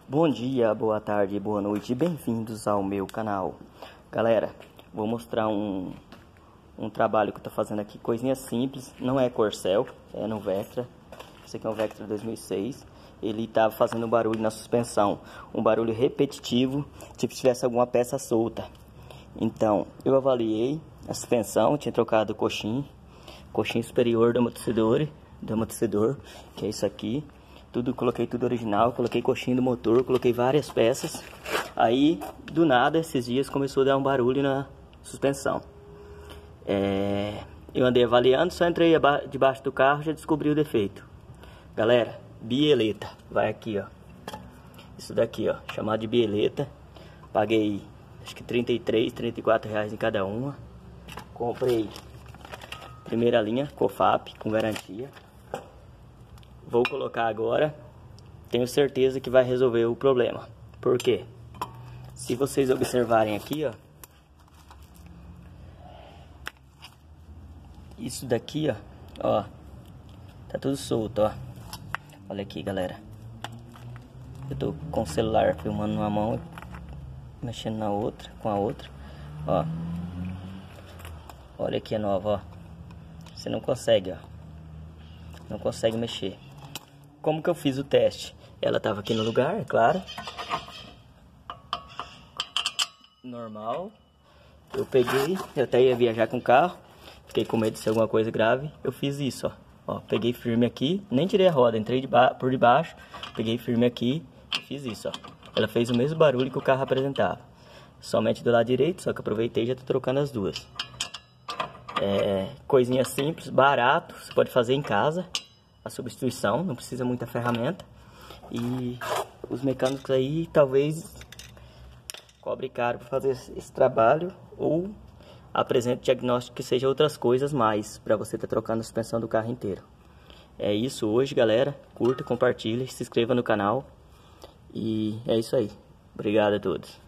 Bom dia, boa tarde, boa noite, bem-vindos ao meu canal. Galera, vou mostrar um trabalho que eu tô fazendo aqui, coisinha simples, não é Corcel, é no Vectra. Esse aqui é um Vectra 2006. Ele tava fazendo um barulho na suspensão, um barulho repetitivo, tipo se tivesse alguma peça solta. Então, eu avaliei a suspensão, tinha trocado o coxim superior do amortecedor, que é isso aqui. Coloquei tudo original, coloquei coxinha do motor, coloquei várias peças. Aí, do nada, esses dias começou a dar um barulho na suspensão. Eu andei avaliando, só entrei debaixo do carro e já descobri o defeito. Galera, bieleta, vai aqui, ó. Isso daqui, ó, chamado de bieleta. Paguei, acho que 33, 34 reais em cada uma. Comprei primeira linha, COFAP, com garantia. Vou colocar agora, tenho certeza que vai resolver o problema. Por quê? Se vocês observarem aqui, ó, isso daqui, ó, tá tudo solto, ó. Olha aqui, galera. Eu tô com o celular filmando numa mão, mexendo na outra, com a outra, ó. Olha aqui a nova, ó. Você não consegue, ó. Não consegue mexer. Como que eu fiz o teste? Ela tava aqui no lugar, é claro. Normal. Eu peguei, eu até ia viajar com o carro. Fiquei com medo de ser alguma coisa grave. Eu fiz isso, ó. Peguei firme aqui, nem tirei a roda, entrei por debaixo. Peguei firme aqui e fiz isso, ó. Ela fez o mesmo barulho que o carro apresentava. Somente do lado direito, só que aproveitei e já tô trocando as duas. Coisinha simples, barato, você pode fazer em casa. A substituição, não precisa muita ferramenta. E os mecânicos aí talvez cobre caro para fazer esse trabalho, ou apresente diagnóstico que seja outras coisas mais, para você estar trocando a suspensão do carro inteiro. É isso hoje, galera. Curta, compartilhe, se inscreva no canal. E é isso aí. Obrigado a todos.